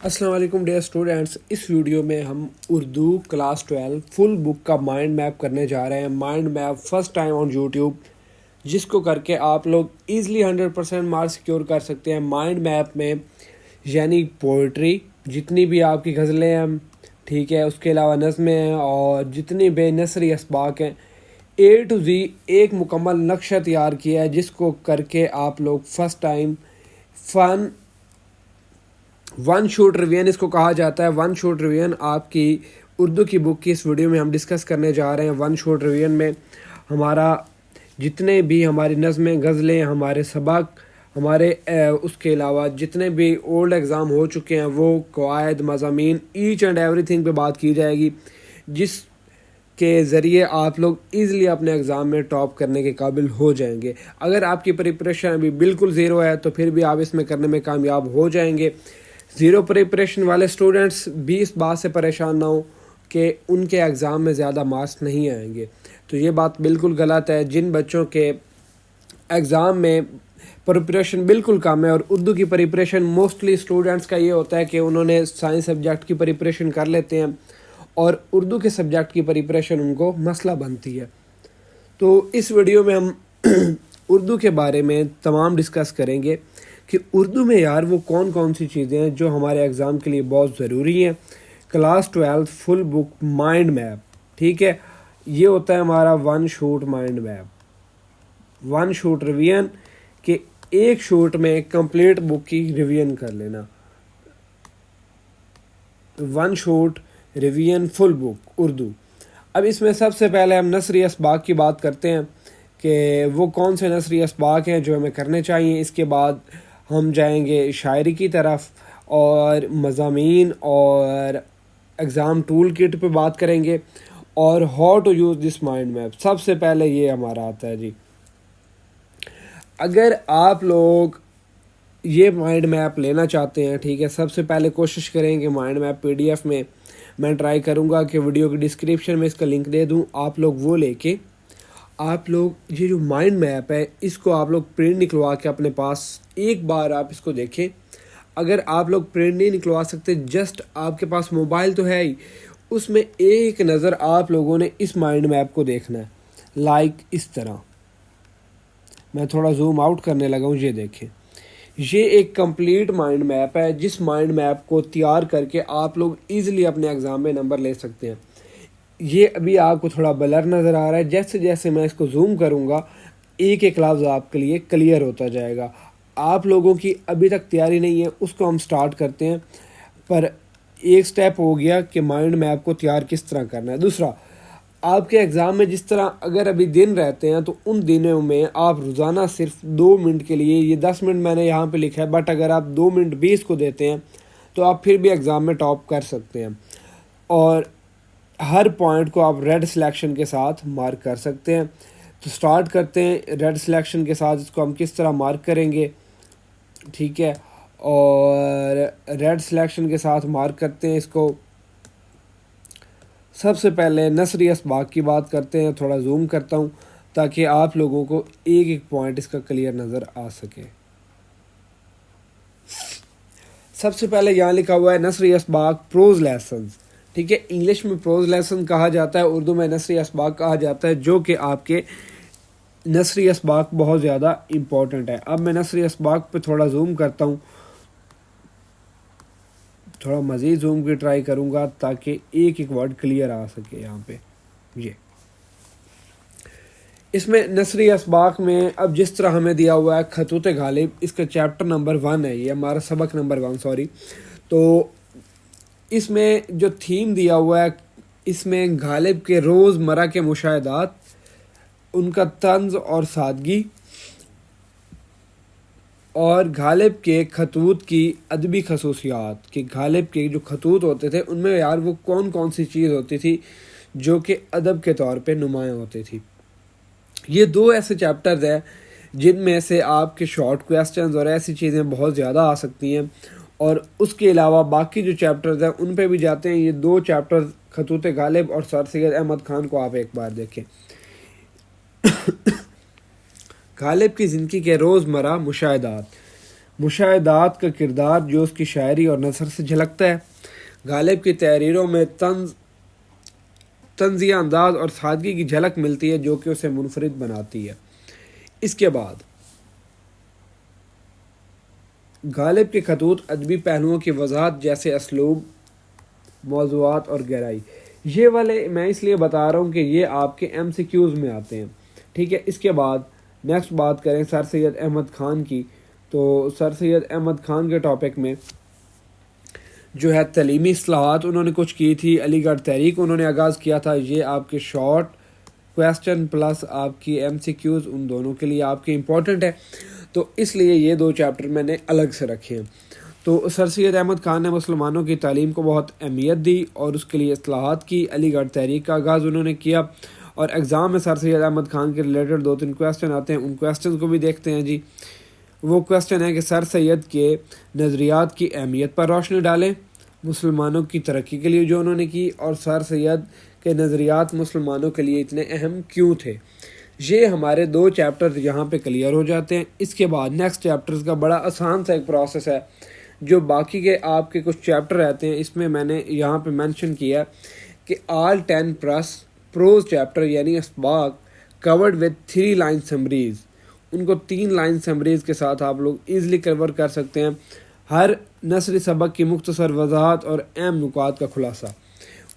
السلام علیکم dear students, اس video میں ہم اردو کلاس 12 فل بک کا مائنڈ میپ کرنے جا رہے ہیں۔ Mind map first time on YouTube, جس کو کر کے آپ لوگ ایزلی 100% مارک سیکیور کر سکتے ہیں۔ مائنڈ میپ میں یعنی پوئٹری، جتنی بھی آپ کی غزلیں ہیں، ٹھیک ہے، اس کے علاوہ نظمیں ہیں اور جتنی بے نثری اسباق ہیں، A to Z ایک مکمل نقشہ تیار کیا ہے، جس کو کر کے آپ لوگ first time one shot revision اس کو کہا جاتا ہے۔ ون شوٹ ریویژن آپ کی اردو کی بک کی اس ویڈیو میں ہم ڈسکس کرنے جا رہے ہیں۔ ون شوٹ ریویژن میں ہمارا جتنے بھی ہماری نظمیں، غزلیں، ہمارے سبق، ہمارے اس کے علاوہ جتنے بھی اولڈ ایگزام ہو چکے ہیں، وہ قواعد، مضامین، ایچ اینڈ ایوری تھنگ پہ بات کی جائے گی، جس کے ذریعے آپ لوگ ایزلی اپنے ایگزام میں ٹاپ کرنے کے قابل ہو جائیں گے۔ اگر آپ کی پریپریشن ابھی بالکل زیرو ہے تو پھر بھی آپ اس میں کرنے میں کامیاب ہو جائیں گے۔ زیرو پریپریشن والے اسٹوڈنٹس بھی اس بات سے پریشان نہ ہوں کہ ان کے ایگزام میں زیادہ مارکس نہیں آئیں گے، تو یہ بات بالکل غلط ہے۔ جن بچوں کے ایگزام میں پریپریشن بالکل کم ہے، اور اردو کی پریپریشن موسٹلی اسٹوڈنٹس کا یہ ہوتا ہے کہ انہوں نے سائنس سبجیکٹ کی پریپریشن کر لیتے ہیں اور اردو کے سبجیکٹ کی پریپریشن ان کو مسئلہ بنتی ہے، تو اس ویڈیو میں ہم اردو کے بارے میں تمام ڈسکس کریں گے کہ اردو میں یار وہ کون کون سی چیزیں ہیں جو ہمارے ایگزام کے لیے بہت ضروری ہیں۔ کلاس 12 فل بک مائنڈ میپ، ٹھیک ہے، یہ ہوتا ہے ہمارا one shoot mind map, one shot revision, کہ ایک شوٹ میں کمپلیٹ بک کی ریویژن کر لینا۔ ون شوٹ ریویژن فل بک اردو۔ اب اس میں سب سے پہلے ہم نثری اسباق کی بات کرتے ہیں کہ وہ کون سے نثری اسباق ہیں جو ہمیں کرنے چاہیے۔ اس کے بعد ہم جائیں گے شاعری کی طرف اور مضامین اور ایگزام ٹول کٹ پہ بات کریں گے، اور how to use this mind map سب سے پہلے یہ ہمارا آتا ہے۔ جی، اگر آپ لوگ یہ مائنڈ میپ لینا چاہتے ہیں، ٹھیک ہے، سب سے پہلے کوشش کریں کہ مائنڈ میپ PDF میں ٹرائی کروں گا کہ ویڈیو کی ڈسکرپشن میں اس کا لنک دے دوں، آپ لوگ وہ لے کے آپ لوگ یہ جو مائنڈ میپ ہے اس کو آپ لوگ پرنٹ نکلوا کے اپنے پاس ایک بار آپ اس کو دیکھیں۔ اگر آپ لوگ پرنٹ نہیں نکلوا سکتے، جسٹ آپ کے پاس موبائل تو ہے ہی، اس میں ایک نظر آپ لوگوں نے اس مائنڈ میپ کو دیکھنا ہے، لائک اس طرح۔ میں تھوڑا زوم آؤٹ کرنے لگا ہوں، یہ دیکھیں، یہ ایک کمپلیٹ مائنڈ میپ ہے، جس مائنڈ میپ کو تیار کر کے آپ لوگ ایزلی اپنے ایگزام میں نمبر لے سکتے ہیں۔ یہ ابھی آپ کو تھوڑا بلر نظر آ رہا ہے، جیسے جیسے میں اس کو زوم کروں گا ایک ایک لفظ آپ کے لیے کلیئر ہوتا جائے گا۔ آپ لوگوں کی ابھی تک تیاری نہیں ہے، اس کو ہم سٹارٹ کرتے ہیں، پر ایک سٹیپ ہو گیا کہ مائنڈ میپ کو تیار کس طرح کرنا ہے۔ دوسرا، آپ کے ایگزام میں جس طرح اگر ابھی دن رہتے ہیں تو ان دنوں میں آپ روزانہ صرف 2 منٹ کے لیے، یہ 10 منٹ میں نے یہاں پہ لکھا ہے، بٹ اگر آپ 2 منٹ بھی اس کو دیتے ہیں تو آپ پھر بھی ایگزام میں ٹاپ کر سکتے ہیں، اور ہر پوائنٹ کو آپ ریڈ سلیکشن کے ساتھ مارک کر سکتے ہیں۔ تو سٹارٹ کرتے ہیں ریڈ سلیکشن کے ساتھ، اس کو ہم کس طرح مارک کریں گے، ٹھیک ہے، اور ریڈ سلیکشن کے ساتھ مارک کرتے ہیں اس کو۔ سب سے پہلے نثری اسباق کی بات کرتے ہیں، تھوڑا زوم کرتا ہوں تاکہ آپ لوگوں کو ایک ایک پوائنٹ اس کا کلیئر نظر آ سکے۔ سب سے پہلے یہاں لکھا ہوا ہے نثری اسباق پروز لیسنز، ٹھیک ہے، انگلش میں پروز لیسن کہا جاتا ہے، اردو میں نثری اسباق کہا جاتا ہے، جو کہ آپ کے نثری اسباق بہت زیادہ امپورٹنٹ ہے۔ اب میں نثری اسباق پہ تھوڑا زوم کرتا ہوں، تھوڑا مزید زوم کی ٹرائی کروں گا تاکہ ایک ایک ورڈ کلیئر آ سکے یہاں پہ۔ یہ اس میں نثری اسباق میں اب جس طرح ہمیں دیا ہوا ہے خطوط غالب، اس کا چیپٹر نمبر 1 ہے، یہ ہمارا سبق نمبر 1 سوری، تو اس میں جو تھیم دیا ہوا ہے، اس میں غالب کے روز مرہ کے مشاہدات، ان کا طنز اور سادگی، اور غالب کے خطوط کی ادبی خصوصیات، کہ غالب کے جو خطوط ہوتے تھے ان میں یار وہ کون کون سی چیز ہوتی تھی جو کہ ادب کے طور پہ نمایاں ہوتی تھی۔ یہ 2 ایسے چیپٹرز ہیں جن میں سے آپ کے شارٹ کویسچنز اور ایسی چیزیں بہت زیادہ آ سکتی ہیں، اور اس کے علاوہ باقی جو چیپٹرز ہیں ان پہ بھی جاتے ہیں۔ یہ 2 چیپٹرز خطوط غالب اور سر سید احمد خان کو آپ ایک بار دیکھیں۔ غالب کی زندگی کے روزمرہ مشاہدات، مشاہدات کا کردار جو اس کی شاعری اور نثر سے جھلکتا ہے۔ غالب کی تحریروں میں طنزیہ انداز اور سادگی کی جھلک ملتی ہے جو کہ اسے منفرد بناتی ہے۔ اس کے بعد غالب کے خطوط ادبی پہلوؤں کی وضاحت جیسے اسلوب، موضوعات اور گہرائی، یہ والے میں اس لیے بتا رہا ہوں کہ یہ آپ کے ایم سی کیوز میں آتے ہیں، ٹھیک ہے۔ اس کے بعد نیکسٹ بات کریں سر سید احمد خان کی، تو سر سید احمد خان کے ٹاپک میں جو ہے تعلیمی اصلاحات انہوں نے کچھ کی تھی، علی گڑھ تحریک انہوں نے آغاز کیا تھا۔ یہ آپ کے شارٹ کویسچن پلس آپ کی ایم سی کیوز ان دونوں کے لیے آپ کے امپورٹنٹ ہے، تو اس لیے یہ دو چیپٹر میں نے الگ سے رکھے ہیں۔ تو سر سید احمد خان نے مسلمانوں کی تعلیم کو بہت اہمیت دی اور اس کے لیے اصلاحات کی، علی گڑھ تحریک کا آغاز انہوں نے کیا، اور ایگزام میں سر سید احمد خان کے ریلیٹڈ 2-3 کویسچن آتے ہیں، ان کویسچنز کو بھی دیکھتے ہیں جی۔ وہ کویسچن ہے کہ سر سید کے نظریات کی اہمیت پر روشنی ڈالیں، مسلمانوں کی ترقی کے لیے جو انہوں نے کی، اور سر سید کے نظریات مسلمانوں کے لیے اتنے اہم کیوں تھے۔ یہ ہمارے 2 چیپٹر یہاں پہ کلیئر ہو جاتے ہیں۔ اس کے بعد نیکسٹ چیپٹرز کا بڑا آسان سا ایک پروسیس ہے، جو باقی کے آپ کے کچھ چیپٹر رہتے ہیں، اس میں میں نے یہاں پہ مینشن کیا کہ آل 10 پروز چیپٹر یعنی اسباق کورڈ ود 3 لائن سمریز، ان کو 3 لائن سمریز کے ساتھ آپ لوگ ایزلی کور کر سکتے ہیں۔ ہر نثری سبق کی مختصر وضاحت اور اہم نکات کا خلاصہ،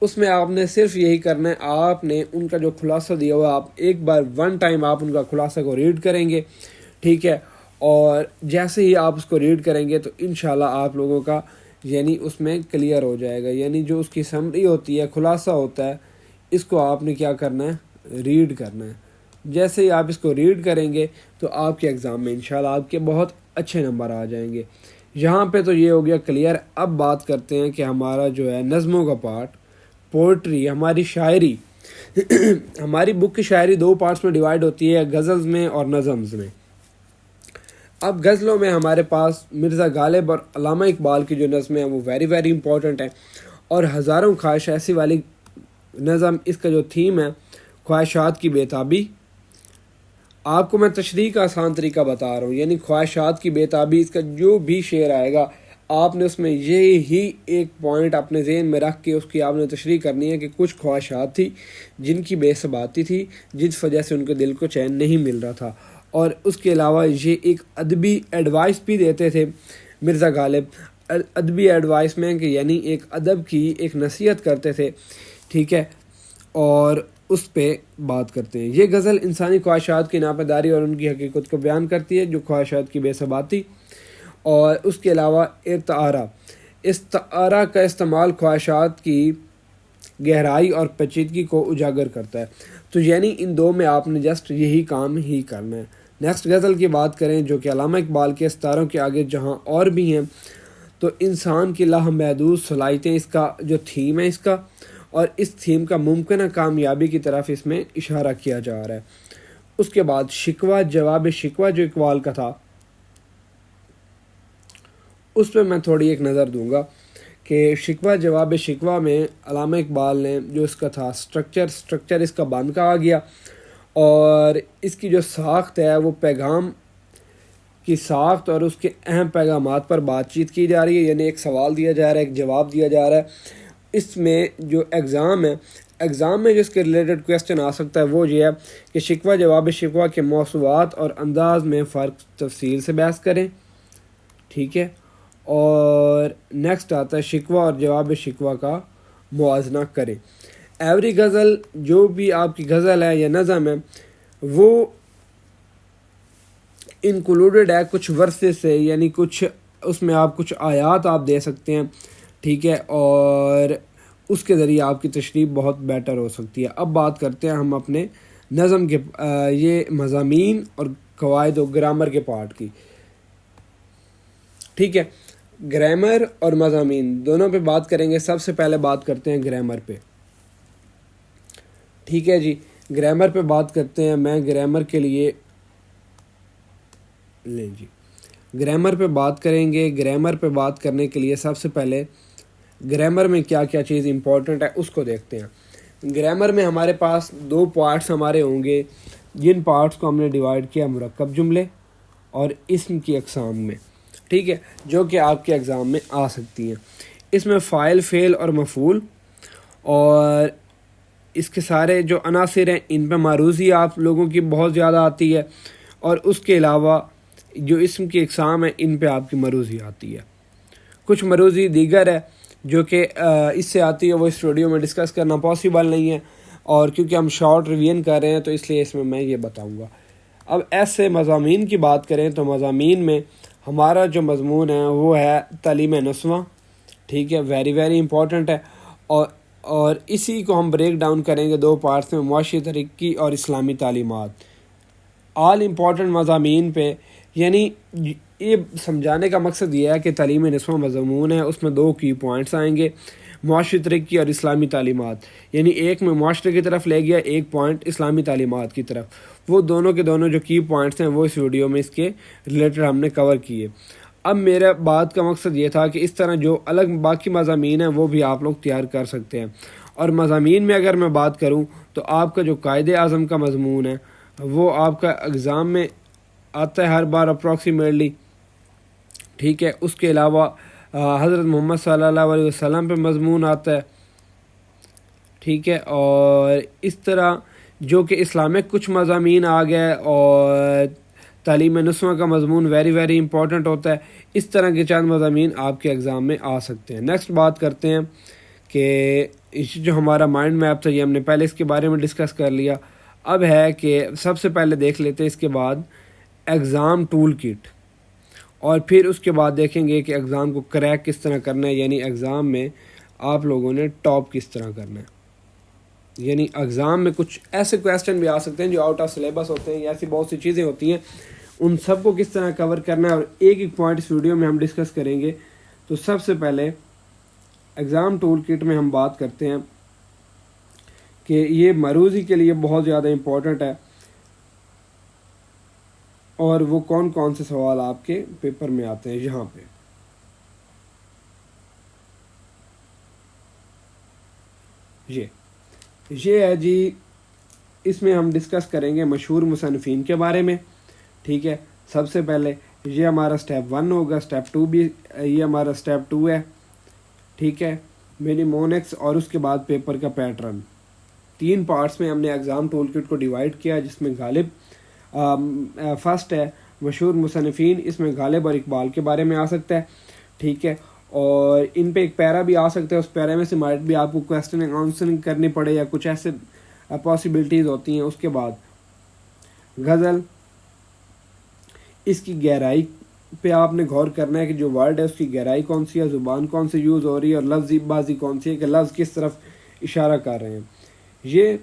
اس میں آپ نے صرف یہی کرنا ہے، آپ نے ان کا جو خلاصہ دیا ہوا آپ ایک بار 1 ٹائم آپ ان کا خلاصہ کو ریڈ کریں گے، ٹھیک ہے، اور جیسے ہی آپ اس کو ریڈ کریں گے تو انشاءاللہ آپ لوگوں کا یعنی اس میں کلیئر ہو جائے گا، یعنی جو اس کی سمری ہوتی ہے، خلاصہ ہوتا ہے، اس کو آپ نے کیا کرنا ہے، ریڈ کرنا ہے۔ جیسے ہی آپ اس کو ریڈ کریں گے تو آپ کے ایگزام میں انشاءاللہ آپ کے بہت اچھے نمبر آ جائیں گے۔ یہاں پہ تو یہ ہو گیا کلیئر۔ اب بات کرتے ہیں کہ ہمارا جو ہے نظموں کا پارٹ، پوئٹری، ہماری شاعری ہماری بک کی شاعری 2 پارٹس میں ڈیوائیڈ ہوتی ہے، غزلز میں اور نظمز میں۔ اب غزلوں میں ہمارے پاس مرزا غالب اور علامہ اقبال کی جو نظمیں ہیں وہ ویری امپورٹنٹ ہیں، اور ہزاروں خواہش ایسی والی نظم، اس کا جو تھیم ہے خواہشات کی بے تابی۔ آپ کو میں تشریح کا آسان طریقہ بتا رہا ہوں، یعنی خواہشات کی بے تابی، اس کا جو بھی شعر آئے گا آپ نے اس میں یہی ایک پوائنٹ اپنے ذہن میں رکھ کے اس کی آپ نے تشریح کرنی ہے کہ کچھ خواہشات تھی جن کی بے ثباتی تھی، جس وجہ سے ان کے دل کو چین نہیں مل رہا تھا، اور اس کے علاوہ یہ ایک ادبی ایڈوائس بھی دیتے تھے مرزا غالب، ادبی ایڈوائس میں کہ یعنی ایک ادب کی ایک نصیحت کرتے تھے، ٹھیک ہے، اور اس پہ بات کرتے ہیں۔ یہ غزل انسانی خواہشات کی ناپیداری اور ان کی حقیقت کو بیان کرتی ہے، جو خواہشات کی بے ثباتی، اور اس کے علاوہ استعارہ کا استعمال خواہشات کی گہرائی اور پیچیدگی کو اجاگر کرتا ہے۔ تو یعنی ان 2 میں آپ نے جسٹ یہی کام ہی کرنا ہے۔ نیکسٹ غزل کی بات کریں جو کہ علامہ اقبال کے ستاروں کے آگے جہاں اور بھی ہیں، تو انسان کی لامحدود صلاحیتیں اس کا جو تھیم ہے اس کا، اور اس تھیم کا ممکنہ کامیابی کی طرف اس میں اشارہ کیا جا رہا ہے۔ اس کے بعد شکوہ جواب شکوہ جو اقبال کا تھا، اس پہ میں تھوڑی ایک نظر دوں گا کہ شکوہ جواب شکوہ میں علامہ اقبال نے جو اس کا تھا سٹرکچر اس کا بند کہا گیا، اور اس کی جو ساخت ہے وہ پیغام کی ساخت اور اس کے اہم پیغامات پر بات چیت کی جا رہی ہے، یعنی ایک سوال دیا جا رہا ہے، ایک جواب دیا جا رہا ہے۔ اس میں جو ایگزام میں جو اس کے ریلیٹڈ کویسچن آ سکتا ہے وہ یہ ہے کہ شکوہ جواب شکوہ کے موضوعات اور انداز میں فرق تفصیل سے بحث کریں، ٹھیک ہے، اور نیکسٹ آتا ہے شکوہ اور جواب شکوہ کا موازنہ کریں۔ ایوری غزل جو بھی آپ کی غزل ہے یا نظم ہے وہ انکلوڈڈ ہے کچھ ورسے سے، یعنی کچھ اس میں آپ کچھ آیات آپ دے سکتے ہیں، ٹھیک ہے، اور اس کے ذریعے آپ کی تشریح بہت بیٹر ہو سکتی ہے۔ اب بات کرتے ہیں ہم اپنے نظم کے یہ مضامین اور قواعد و گرامر کے پارٹ کی، ٹھیک ہے۔ گرامر اور مضامین دونوں پہ بات کریں گے۔ سب سے پہلے بات کرتے ہیں گرامر پہ، ٹھیک ہے جی۔ گرامر پہ بات کرتے ہیں، میں گرامر کے لیے گرامر پہ بات کریں گے۔ گرامر پہ بات کرنے کے لیے سب سے پہلے گرامر میں کیا کیا چیز امپورٹنٹ ہے اس کو دیکھتے ہیں۔ گرامر میں ہمارے پاس 2 پارٹس ہمارے ہوں گے، جن پارٹس کو ہم نے ڈیوائیڈ کیا مرکب جملے اور اسم کی اقسام میں۔ ٹھیک ہے، جو کہ آپ کے ایگزام میں آ سکتی ہیں۔ اس میں فاعل، فعل اور مفعول اور اس کے سارے جو عناصر ہیں ان پہ معروضی آپ لوگوں کی بہت زیادہ آتی ہے، اور اس کے علاوہ جو اسم کی اقسام ہیں ان پہ آپ کی معروضی آتی ہے۔ کچھ معروضی دیگر ہے جو کہ اس سے آتی ہے، وہ اس ویڈیو میں ڈسکس کرنا پاسبل نہیں ہے، اور کیونکہ ہم شارٹ ریویژن کر رہے ہیں تو اس لیے اس میں یہ بتاؤں گا۔ اب ایسے مضامین کی بات کریں تو مضامین میں ہمارا جو مضمون ہے وہ ہے تعلیم نسواں، ٹھیک ہے، ویری امپورٹنٹ ہے، اور اسی کو ہم بریک ڈاؤن کریں گے 2 پارٹس میں، معاشی ترقی اور اسلامی تعلیمات۔ آل امپورٹنٹ مضامین پہ، یعنی یہ سمجھانے کا مقصد یہ ہے کہ تعلیم نسواں مضمون ہے، اس میں 2 کی پوائنٹس آئیں گے، معاشی ترقی اور اسلامی تعلیمات، یعنی ایک میں معاشرے کی طرف لے گیا، ایک پوائنٹ اسلامی تعلیمات کی طرف۔ وہ دونوں کے دونوں جو کی پوائنٹس ہیں وہ اس ویڈیو میں اس کے ریلیٹڈ ہم نے کور کیے۔ اب میرا بات کا مقصد یہ تھا کہ اس طرح جو الگ باقی مضامین ہیں وہ بھی آپ لوگ تیار کر سکتے ہیں۔ اور مضامین میں اگر میں بات کروں تو آپ کا جو قائد اعظم کا مضمون ہے وہ آپ کا ایگزام میں آتا ہے ہر بار اپروکسیمیٹلی، ٹھیک ہے۔ اس کے علاوہ حضرت محمد صلی اللہ علیہ وسلم پہ مضمون آتا ہے، ٹھیک ہے۔ اور اس طرح جو کہ اسلامک کچھ مضامین آ گئے، اور تعلیم نسواں کا مضمون ویری امپورٹنٹ ہوتا ہے۔ اس طرح کے چند مضامین آپ کے ایگزام میں آ سکتے ہیں۔ نیکسٹ بات کرتے ہیں کہ جو ہمارا مائنڈ میپ تھا یہ ہم نے پہلے اس کے بارے میں ڈسکس کر لیا۔ اب ہے کہ سب سے پہلے دیکھ لیتے ہیں اس کے بعد ایگزام ٹول کٹ، اور پھر اس کے بعد دیکھیں گے کہ ایگزام کو کریک کس طرح کرنا ہے، یعنی ایگزام میں آپ لوگوں نے ٹاپ کس طرح کرنا ہے۔ یعنی ایگزام میں کچھ ایسے کویسچن بھی آ سکتے ہیں جو آؤٹ آف سلیبس ہوتے ہیں، یا ایسی بہت سی چیزیں ہوتی ہیں، ان سب کو کس طرح کور کرنا ہے، اور ایک پوائنٹ اس ویڈیو میں ہم ڈسکس کریں گے۔ تو سب سے پہلے ایگزام ٹول کٹ میں ہم بات کرتے ہیں کہ یہ معروضی کے لیے بہت زیادہ امپورٹنٹ ہے، اور وہ کون سے سوال آپ کے پیپر میں آتے ہیں۔ یہاں پہ یہ ہے جی، اس میں ہم ڈسکس کریں گے مشہور مصنفین کے بارے میں، ٹھیک ہے۔ سب سے پہلے یہ ہمارا سٹیپ 1 ہوگا، سٹیپ 2 بھی یہ ہمارا سٹیپ 2 ہے، ٹھیک ہے، منیمونکس، اور اس کے بعد پیپر کا پیٹرن۔ 3 پارٹس میں ہم نے ایگزام ٹول کٹ کو ڈیوائڈ کیا، جس میں غالب فرسٹ ہے مشہور مصنفین، اس میں غالب اور اقبال کے بارے میں آ سکتا ہے، ٹھیک ہے، اور ان پہ ایک پیرا بھی آ سکتا ہے، اس پیرا میں سے مائٹ بھی آپ کو کویسچن آنسرنگ کرنی پڑے، یا کچھ ایسے پاسبلٹیز ہوتی ہیں۔ اس کے بعد غزل، اس کی گہرائی پہ آپ نے غور کرنا ہے کہ جو ورڈ ہے اس کی گہرائی کون سی ہے، زبان کون سی یوز ہو رہی ہے، اور لفظی بازی کون سی ہے کہ لفظ کس طرف اشارہ کر رہے ہیں۔ یہ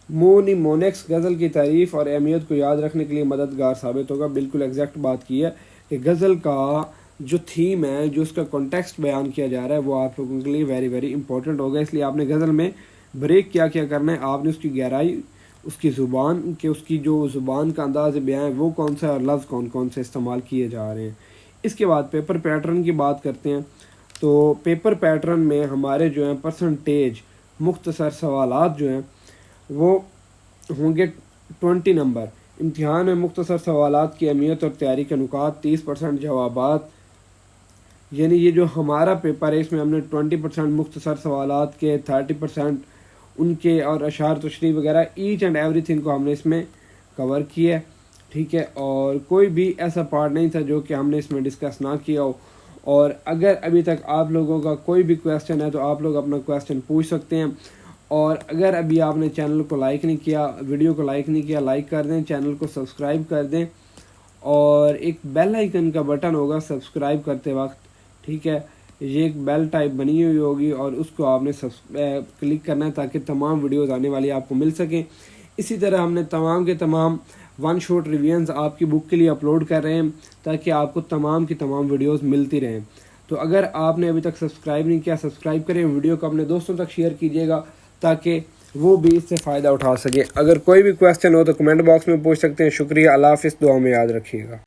مونیمونکس غزل کی تعریف اور اہمیت کو یاد رکھنے کے لیے مددگار ثابت ہوگا۔ بالکل ایگزیکٹ بات کی ہے کہ غزل کا جو تھیم ہے، جو اس کا کانٹیکسٹ بیان کیا جا رہا ہے، وہ آپ لوگوں کے لیے ویری امپورٹنٹ ہوگا۔ اس لیے آپ نے غزل میں بریک کیا کرنا ہے، آپ نے اس کی گہرائی، اس کی زبان، کہ اس کی جو زبان کا انداز بیان ہے وہ کون سا ہے، اور لفظ کون سے استعمال کیے جا رہے ہیں۔ اس کے بعد پیپر پیٹرن کی بات کرتے ہیں۔ تو پیپر پیٹرن میں ہمارے جو ہیں پرسنٹیج مختصر سوالات جو ہیں وہ ہوں گے 20 نمبر۔ امتحان میں مختصر سوالات کی اہمیت اور تیاری کے نکات، 30% جوابات، یعنی یہ جو ہمارا پیپر ہے اس میں ہم نے 20% مختصر سوالات کے، 30% ان کے، اور اشعار تشریح وغیرہ ایچ اینڈ ایوری تھنگ کو ہم نے اس میں کور کیا ہے، ٹھیک ہے۔ اور کوئی بھی ایسا پارٹ نہیں تھا جو کہ ہم نے اس میں ڈسکس نہ کیا ہو۔ اور اگر ابھی تک آپ لوگوں کا کوئی بھی کویسچن ہے تو آپ لوگ اپنا کویسچن پوچھ سکتے ہیں، اور اگر ابھی آپ نے چینل کو لائک نہیں کیا، ویڈیو کو لائک نہیں کیا، لائک کر دیں، چینل کو سبسکرائب کر دیں، اور ایک بیل آئیکن کا بٹن ہوگا سبسکرائب کرتے وقت، ٹھیک ہے، یہ ایک بیل ٹائپ بنی ہوئی ہوگی، اور اس کو آپ نے کلک کرنا ہے تاکہ تمام ویڈیوز آنے والی آپ کو مل سکیں۔ اسی طرح ہم نے تمام کے تمام 1 شاٹ ریویژنز آپ کی بک کے لیے اپلوڈ کر رہے ہیں تاکہ آپ کو تمام کی تمام ویڈیوز ملتی رہیں۔ تو اگر آپ نے ابھی تک سبسکرائب نہیں کیا، سبسکرائب کریں، ویڈیو کو اپنے دوستوں تک شیئر کیجیے گا تاکہ وہ بھی اس سے فائدہ اٹھا سکیں۔ اگر کوئی بھی کویسچن ہو تو کمنٹ باکس میں پوچھ سکتے ہیں۔ شکریہ، اللہ حافظ، دعا میں یاد رکھیے گا۔